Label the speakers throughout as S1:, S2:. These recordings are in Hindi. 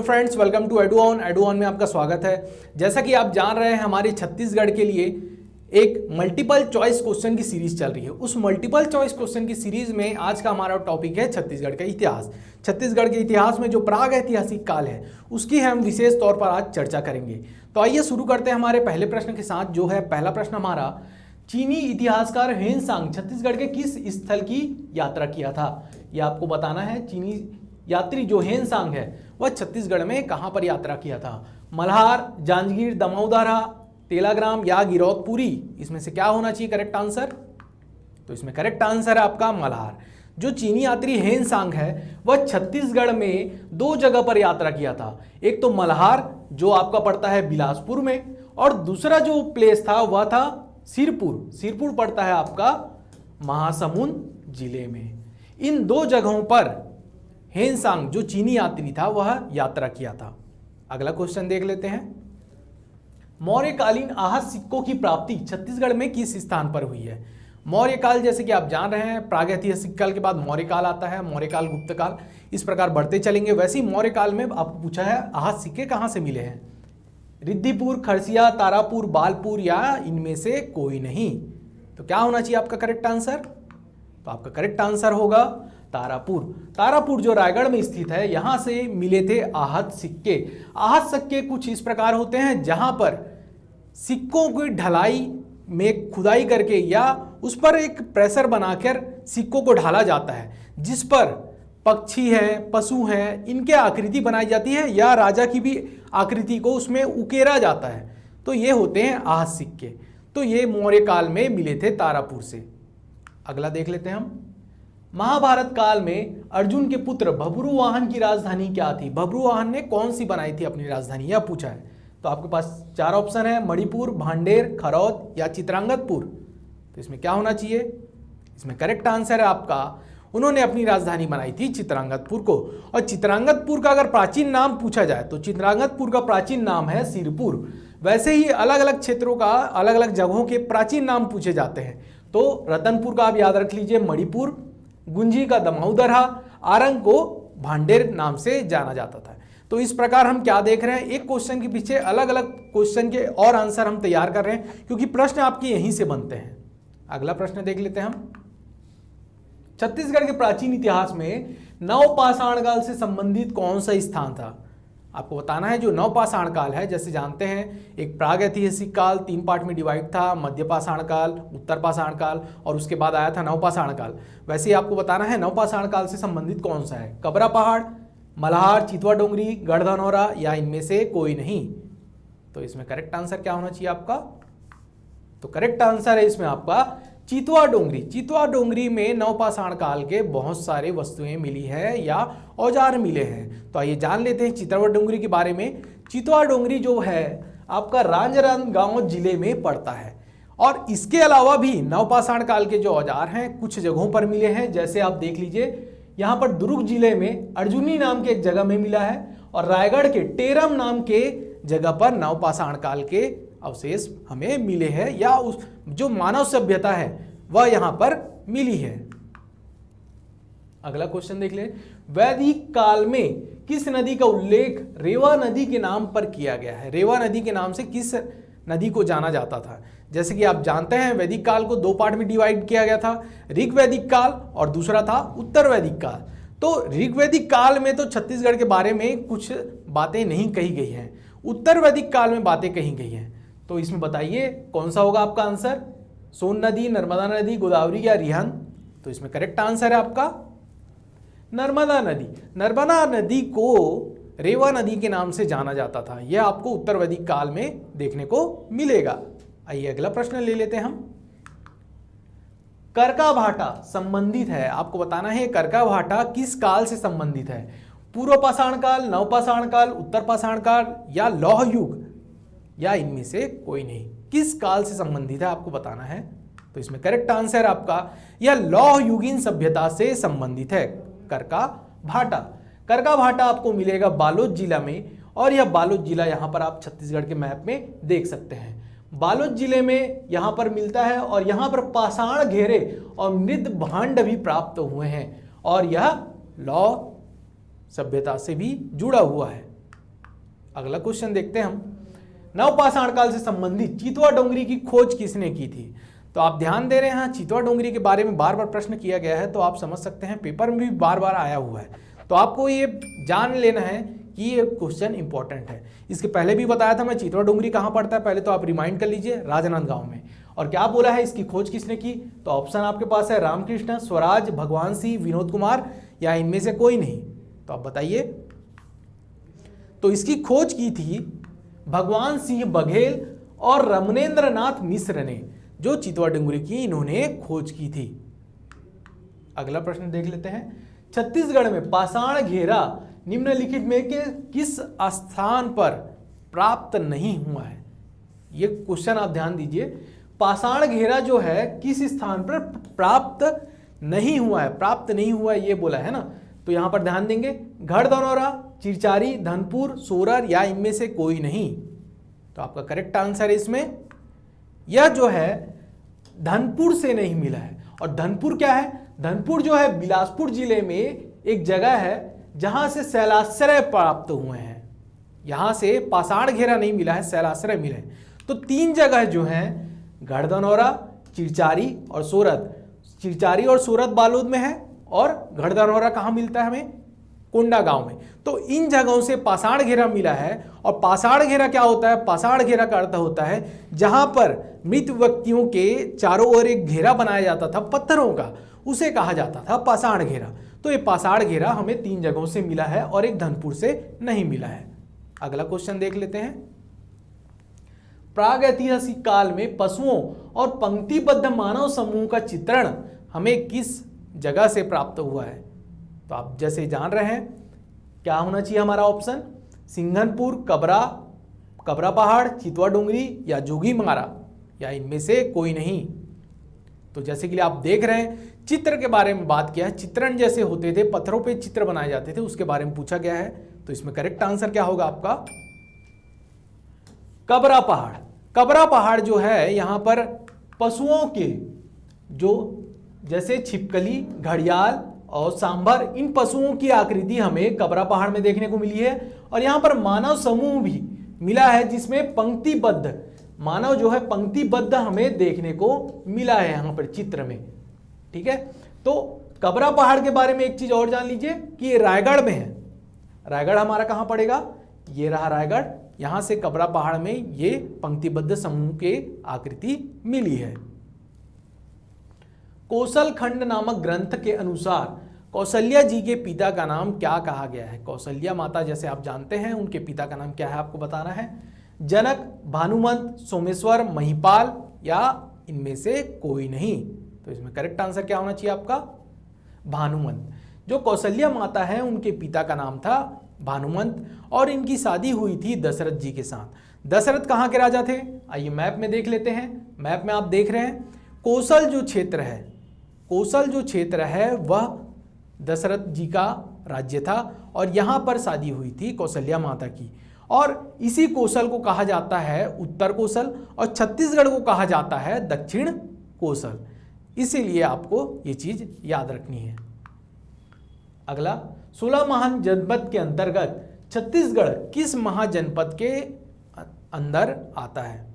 S1: फ्रेंड्स, वेलकम टू एडुऑन में आपका स्वागत है। जैसा कि आप जान रहे हैं, हमारी छत्तीसगढ़ के लिए एक मल्टीपल चॉइस क्वेश्चन की सीरीज चल रही है। उस मल्टीपल चॉइस क्वेश्चन की सीरीज में आज का हमारा टॉपिक है छत्तीसगढ़ का इतिहास। छत्तीसगढ़ के इतिहास में जो प्राग ऐतिहासिक काल है उसकी हम विशेष तौर पर आज चर्चा करेंगे। तो आइए शुरू करते हैं हमारे पहले प्रश्न के साथ, जो है पहला प्रश्न हमारा, चीनी इतिहासकार ह्वेनसांग छत्तीसगढ़ के किस स्थल की यात्रा किया था? यह आपको बताना है। चीनी यात्री जो ह्वेनसांग है वह छत्तीसगढ़ में कहां पर यात्रा किया था? मल्हार, जांजगीर, दमौदारा, तेलाग्राम या गिरौदपुरी? इसमें से क्या होना चाहिए करेक्ट आंसर? तो इसमें करेक्ट आंसर है आपका मल्हार। जो चीनी यात्री ह्वेनसांग है वह छत्तीसगढ़ में दो जगह पर यात्रा किया था। एक तो मल्हार जो आपका पड़ता है बिलासपुर में, और दूसरा जो प्लेस था वह था सिरपुर। सिरपुर पड़ता है आपका महासमुंद जिले में। इन दो जगहों पर ह्वेनसांग जो चीनी यात्री था वह यात्रा किया था। अगला क्वेश्चन देख लेते हैं। मौर्यकालीन आहत सिक्कों की प्राप्ति छत्तीसगढ़ में किस स्थान पर हुई है? मौर्यकाल, जैसे कि आप जान रहे हैं, प्रागैतिहासिक काल के बाद मौर्यकाल आता है, मौर्यकाल, गुप्त काल, इस प्रकार बढ़ते चलेंगे। वैसे ही मौर्यकाल में आपको पूछा है आहत सिक्के कहां से मिले हैं? रिद्धिपुर, खरसिया, तारापुर, बालपुर या इनमें से कोई नहीं? तो क्या होना चाहिए आपका करेक्ट आंसर? तो आपका करेक्ट आंसर होगा तारापुर। तारापुर जो रायगढ़ में स्थित है, यहां से मिले थे आहत सिक्के। आहत सिक्के कुछ इस प्रकार होते हैं जहां पर सिक्कों की ढलाई में खुदाई करके या उस पर एक प्रेशर बनाकर सिक्कों को ढाला जाता है, जिस पर पक्षी है, पशु है, इनके आकृति बनाई जाती है या राजा की भी आकृति को उसमें उकेरा जाता है। तो ये होते हैं आहत सिक्के। तो ये मौर्य काल में मिले थे तारापुर से। अगला देख लेते हैं हम। महाभारत काल में अर्जुन के पुत्र बभ्रुवाहन की राजधानी क्या थी? बभ्रुवाहन ने कौन सी बनाई थी अपनी राजधानी, यह पूछा है। तो आपके पास चार ऑप्शन है, मणिपुर, भांडेर, खरौद या चित्रांगतपुर। तो इसमें क्या होना चाहिए? इसमें करेक्ट आंसर है आपका, उन्होंने अपनी राजधानी बनाई थी चित्रांगतपुर को। और चित्रांगतपुर का अगर प्राचीन नाम पूछा जाए तो चित्रांगतपुर का प्राचीन नाम है सिरपुर। वैसे ही अलग अलग क्षेत्रों का अलग अलग जगहों के प्राचीन नाम पूछे जाते हैं। तो रतनपुर का आप याद रख लीजिए मणिपुर, गुंजी का दमौदरा, आरंग को भांडेर नाम से जाना जाता था। तो इस प्रकार हम क्या देख रहे हैं, एक क्वेश्चन के पीछे अलग अलग क्वेश्चन के और आंसर हम तैयार कर रहे हैं, क्योंकि प्रश्न आपके यहीं से बनते हैं। अगला प्रश्न देख लेते हैं हम। छत्तीसगढ़ के प्राचीन इतिहास में नवपाषाण काल से संबंधित कौन सा स्थान था? आपको बताना है। जो नवपाषाण काल है, जैसे जानते हैं, एक प्रागैतिहासिक काल 3 पार्ट में डिवाइड था, मध्य पाषाण काल, उत्तर पाषाण काल और उसके बाद आया था नवपाषाण काल। वैसे ही आपको बताना है नवपाषाण काल से संबंधित कौन सा है? कबरा पहाड़, मल्हार, चितवा डोंगरी, गढ़धनौरा या इनमें से कोई नहीं? तो इसमें करेक्ट आंसर क्या होना चाहिए आपका? तो करेक्ट आंसर है इसमें आपका चितवा डोंगरी। चितवा डोंगरी में नवपाषाण काल के बहुत सारे वस्तुएं मिली है या औजार मिले हैं। तो आइए जान लेते हैं चितवा डोंगरी के बारे में। चितवा डोंगरी जो है आपका राजनांदगांव जिले में पड़ता है, और इसके अलावा भी नवपाषाण काल के जो औजार हैं कुछ जगहों पर मिले हैं। जैसे आप देख लीजिए, यहाँ पर दुर्ग जिले में अर्जुनी नाम के एक जगह में मिला है, और रायगढ़ के टेरम नाम के जगह पर नवपाषाण काल के अवशेष हमें मिले हैं, या उस जो मानव सभ्यता है वह यहां पर मिली है। अगला क्वेश्चन देख ले। वैदिक काल में किस नदी का उल्लेख रेवा नदी के नाम पर किया गया है? रेवा नदी के नाम से किस नदी को जाना जाता था? जैसे कि आप जानते हैं, वैदिक काल को 2 पार्ट में डिवाइड किया गया था, ऋग्वैदिक काल और दूसरा था उत्तर वैदिक काल। तो ऋग्वैदिक काल में तो छत्तीसगढ़ के बारे में कुछ बातें नहीं कही गई हैं, उत्तर वैदिक काल में बातें कही गई हैं। तो इसमें बताइए कौन सा होगा आपका आंसर? सोन नदी, नर्मदा नदी, गोदावरी या रिहंद? तो इसमें करेक्ट आंसर है आपका नर्मदा नदी। नर्मदा नदी को रेवा नदी के नाम से जाना जाता था। यह आपको उत्तर वैदिक काल में देखने को मिलेगा। आइए अगला प्रश्न ले लेते हैं हम। करका भाटा संबंधित है, आपको बताना है करका भाटा किस काल से संबंधित है? पूर्व पाषाण काल, नवपाषाण काल, उत्तर पाषाण काल या लौह युग या इनमें से कोई नहीं? किस काल से संबंधित है आपको बताना है। तो इसमें करेक्ट आंसर आपका यह लौह युगीन सभ्यता से संबंधित है करका भाटा। करका भाटा आपको मिलेगा बालोद जिला में, और यह बालोद जिला यहां पर आप छत्तीसगढ़ के मैप में देख सकते हैं। बालोद जिले में यहां पर मिलता है, और यहां पर पाषाण घेरे और मृद भांड भी प्राप्त हुए हैं, और यह लौह सभ्यता से भी जुड़ा हुआ है। अगला क्वेश्चन देखते हैं हम। नवपाषाण काल से संबंधित चितवा डोंगरी की खोज किसने की थी? तो आप ध्यान दे रहे हैं, चितवा डोंगरी के बारे में बार बार प्रश्न किया गया है, तो आप समझ सकते हैं पेपर में भी बार बार आया हुआ है। तो आपको ये जान लेना है कि ये क्वेश्चन इंपॉर्टेंट है। इसके पहले भी बताया था मैं चितवा डोंगरी कहाँ पड़ता है, पहले तो आप रिमाइंड कर लीजिए, राजनांदगांव में। और क्या बोला है इसकी खोज किसने की? तो ऑप्शन आपके पास है रामकृष्ण, स्वराज, भगवान सिंह, विनोद कुमार या इनमें से कोई नहीं। तो आप बताइए। तो इसकी खोज की थी भगवान सिंह बघेल और रमनेन्द्र नाथ मिश्र ने, जो चितवा डोंगरी की इन्होंने खोज की थी। अगला प्रश्न देख लेते हैं। छत्तीसगढ़ में पाषाण घेरा निम्नलिखित में के किस स्थान पर प्राप्त नहीं हुआ है? ये क्वेश्चन आप ध्यान दीजिए। पाषाण घेरा जो है किस स्थान पर प्राप्त नहीं हुआ है? प्राप्त नहीं हुआ है ये बोला है ना, तो यहां पर ध्यान देंगे। गढ़धनौरा, चिरचारी, धनपुर, सोरर या इनमें से कोई नहीं। तो आपका करेक्ट आंसर है इसमें यह जो है धनपुर से नहीं मिला है। और धनपुर क्या है? धनपुर जो है बिलासपुर जिले में एक जगह है जहां से शैलाश्रय प्राप्त हुए हैं। यहां से पाषाण घेरा नहीं मिला है, शैलाश्रय मिले हैं। तो 3 जगह जो हैं, गढ़धनौरा, चिरचारी और सोरत। चिरचारी और सोरत बालोद में है और गढ़धनौरा कहाँ मिलता है हमें? कोंडा गांव में। तो इन जगहों से पाषाण घेरा मिला है। और पाषाण घेरा क्या होता है? पाषाण घेरा का अर्थ होता है जहां पर मृत व्यक्तियों के चारों ओर एक घेरा बनाया जाता था पत्थरों का, उसे कहा जाता था पाषाण घेरा। तो ये पाषाण घेरा हमें 3 जगहों से मिला है और एक धनपुर से नहीं मिला है। अगला क्वेश्चन देख लेते हैं। प्रागैतिहासिक काल में पशुओं और पंक्तिबद्ध मानव समूह का चित्रण हमें किस जगह से प्राप्त हुआ है? तो आप जैसे जान रहे हैं क्या होना चाहिए हमारा ऑप्शन? सिंघनपुर, कबरा पहाड़, चितवा डोंगरी या जोगीमारा या इनमें से कोई नहीं। तो जैसे कि आप देख रहे हैं चित्र के बारे में बात किया है, चित्रण जैसे होते थे, पत्थरों पे चित्र बनाए जाते थे, उसके बारे में पूछा गया है। तो इसमें करेक्ट आंसर क्या होगा आपका? कबरा पहाड़। कबरा पहाड़ जो है यहां पर पशुओं के जो जैसे छिपकली, घड़ियाल और सांभर, इन पशुओं की आकृति हमें कबरा पहाड़ में देखने को मिली है। और यहां पर मानव समूह भी मिला है जिसमें पंक्तिबद्ध मानव जो है पंक्तिबद्ध हमें देखने को मिला है यहां पर चित्र में। ठीक है, तो कबरा पहाड़ के बारे में एक चीज और जान लीजिए कि ये रायगढ़ में है। रायगढ़ हमारा कहां पड़ेगा? ये रहा रायगढ़। यहां से कबरा पहाड़ में ये पंक्तिबद्ध समूह के आकृति मिली है। कौशल खंड नामक ग्रंथ के अनुसार कौशल्या जी के पिता का नाम क्या कहा गया है? कौशल्या माता जैसे आप जानते हैं, उनके पिता का नाम क्या है आपको बताना है। जनक, भानुमंत, सोमेश्वर, महिपाल या इनमें से कोई नहीं। तो इसमें करेक्ट आंसर क्या होना चाहिए आपका? भानुमंत। जो कौशल्या माता है उनके पिता का नाम था भानुमंत और इनकी शादी हुई थी दशरथ जी के साथ। दशरथ कहाँ के राजा थे? आइए मैप में देख लेते हैं। मैप में आप देख रहे हैं कौशल जो क्षेत्र है, कौशल जो क्षेत्र है वह दशरथ जी का राज्य था और यहाँ पर शादी हुई थी कौशल्या माता की। और इसी कौशल को कहा जाता है उत्तर कौशल और छत्तीसगढ़ को कहा जाता है दक्षिण कौशल। इसीलिए आपको ये चीज याद रखनी है। अगला, 16 महाजनपद के अंतर्गत छत्तीसगढ़ किस महाजनपद के अंदर आता है?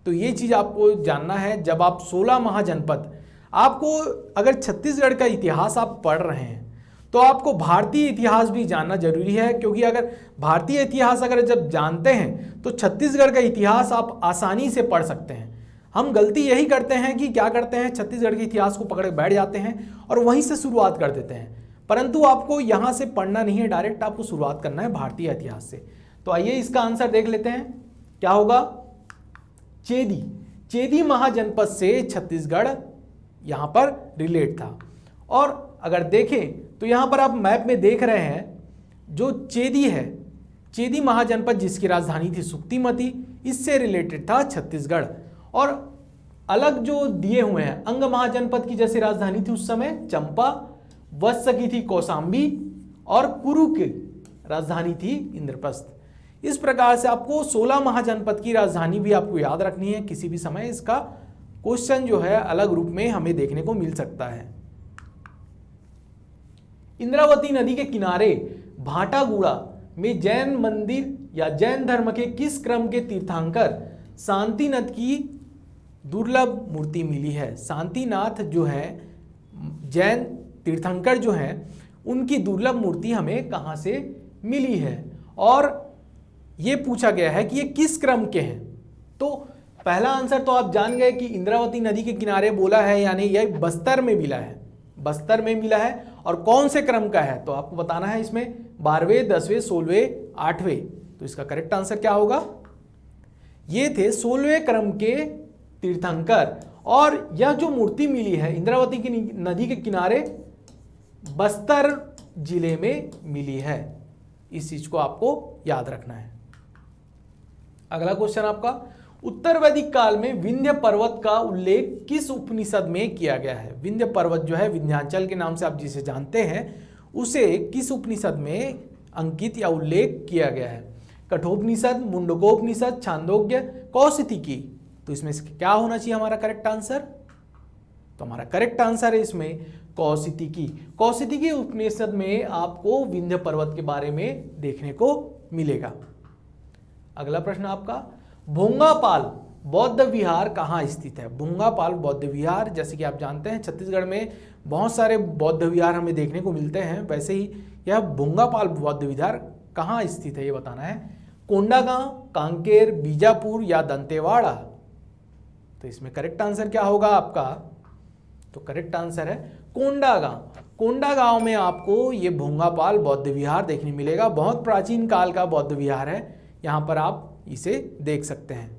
S1: तो ये चीज आपको जानना है। जब आप 16 महाजनपद, आपको अगर छत्तीसगढ़ का इतिहास आप पढ़ रहे हैं तो आपको भारतीय इतिहास भी जानना जरूरी है, क्योंकि अगर भारतीय इतिहास अगर जब जानते हैं तो छत्तीसगढ़ का इतिहास आप आसानी से पढ़ सकते हैं। हम गलती यही करते हैं कि क्या करते हैं, छत्तीसगढ़ के इतिहास को पकड़ बैठ जाते हैं और वहीं से शुरुआत कर देते हैं। परंतु आपको यहाँ से पढ़ना नहीं है, डायरेक्ट आपको शुरुआत करना है भारतीय इतिहास से। तो आइए इसका आंसर देख लेते हैं क्या होगा। चेदी, चेदी महाजनपद से छत्तीसगढ़ यहाँ पर रिलेट था। और अगर देखें तो यहाँ पर आप मैप में देख रहे हैं जो चेदी है, चेदी महाजनपद जिसकी राजधानी थी सुक्तिमती, इससे रिलेटेड था छत्तीसगढ़। और अलग जो दिए हुए हैं, अंग महाजनपद की जैसी राजधानी थी उस समय चंपा, वत्स की थी कौशाम्बी और कुरु की राजधानी थी इंद्रप्रस्थ। इस प्रकार से आपको 16 महाजनपद की राजधानी भी आपको याद रखनी है। किसी भी समय इसका क्वेश्चन जो है अलग रूप में हमें देखने को मिल सकता है। इंद्रावती नदी के किनारे भाटागुड़ा में जैन मंदिर या जैन धर्म के किस क्रम के तीर्थंकर शांतिनाथ की दुर्लभ मूर्ति मिली है? शांतिनाथ जो है जैन तीर्थंकर जो है उनकी दुर्लभ मूर्ति हमें कहाँ से मिली है? और ये पूछा गया है कि ये किस क्रम के हैं। तो पहला आंसर तो आप जान गए कि इंद्रावती नदी के किनारे बोला है, यानी यह बस्तर में मिला है, बस्तर में मिला है। और कौन से क्रम का है तो आपको बताना है इसमें 12वें, 10वें, 16वें, 8वें। तो इसका करेक्ट आंसर क्या होगा? ये थे 16वें क्रम के तीर्थंकर। और यह जो मूर्ति मिली है इंद्रावती की नदी के किनारे बस्तर जिले में मिली है। इस चीज को आपको याद रखना है। अगला क्वेश्चन आपका, उत्तर वैदिक काल में विंध्य पर्वत का उल्लेख किस उपनिषद में किया गया है? विंध्य पर्वत जो है विंध्याचल के नाम से आप जिसे जानते हैं, उसे किस उपनिषद में अंकित या उल्लेख किया गया है? कठोपनिषद, मुंडकोपनिषद, छांदोग्य, कौशिकी। तो इसमें क्या होना चाहिए हमारा करेक्ट आंसर? तो हमारा करेक्ट आंसर है इसमें कौशिकी। कौशिकी उपनिषद में आपको विंध्य पर्वत के बारे में देखने को मिलेगा। अगला प्रश्न आपका, भोंगापाल बौद्ध विहार कहाँ स्थित है? भोंगापाल बौद्ध विहार, जैसे कि आप जानते हैं छत्तीसगढ़ में बहुत सारे बौद्ध विहार हमें देखने को मिलते हैं, वैसे ही यह भोंगापाल बौद्ध विहार कहाँ स्थित है ये बताना है। कोंडागांव, कांकेर, बीजापुर या दंतेवाड़ा? तो इसमें करेक्ट आंसर क्या होगा आपका? तो करेक्ट आंसर है कोंडागांव। कोंडागांव में आपको ये भोंगापाल बौद्ध विहार देखने मिलेगा। बहुत प्राचीन काल का बौद्ध विहार है, यहां पर आप इसे देख सकते हैं।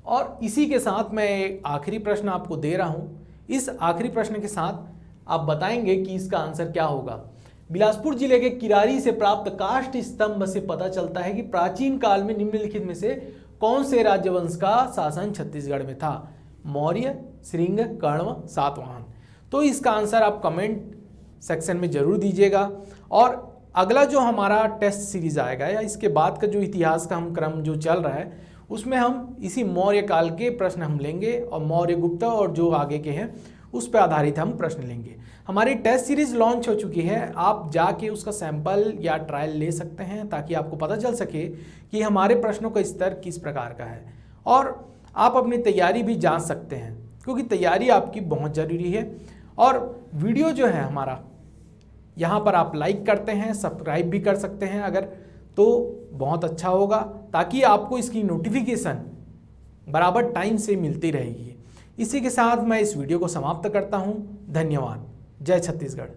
S1: और इसी के साथ मैं एक आखिरी प्रश्न आपको दे रहा हूं। इस आखिरी प्रश्न के साथ आप बताएंगे कि इसका आंसर क्या होगा। बिलासपुर जिले के किरारी से प्राप्त काष्ठ स्तंभ से पता चलता है कि प्राचीन काल में निम्नलिखित में से कौन से राजवंश का शासन छत्तीसगढ़ में था? मौर्य, श्रृंग, कण्व, सातवाहन। तो इसका आंसर आप कमेंट सेक्शन में जरूर दीजिएगा। और अगला जो हमारा टेस्ट सीरीज आएगा या इसके बाद का जो इतिहास का हम क्रम जो चल रहा है उसमें हम इसी मौर्य काल के प्रश्न हम लेंगे और मौर्य, गुप्त और जो आगे के हैं उस पर आधारित हम प्रश्न लेंगे। हमारी टेस्ट सीरीज लॉन्च हो चुकी है, आप जाके उसका सैंपल या ट्रायल ले सकते हैं ताकि आपको पता चल सके कि हमारे प्रश्नों का स्तर किस प्रकार का है। और आप अपनी तैयारी भी जान सकते हैं क्योंकि तैयारी आपकी बहुत ज़रूरी है। और वीडियो जो है हमारा यहाँ पर आप लाइक करते हैं, सब्सक्राइब भी कर सकते हैं अगर, तो बहुत अच्छा होगा ताकि आपको इसकी नोटिफिकेशन बराबर टाइम से मिलती रहेगी। इसी के साथ मैं इस वीडियो को समाप्त करता हूँ। धन्यवाद। जय छत्तीसगढ़।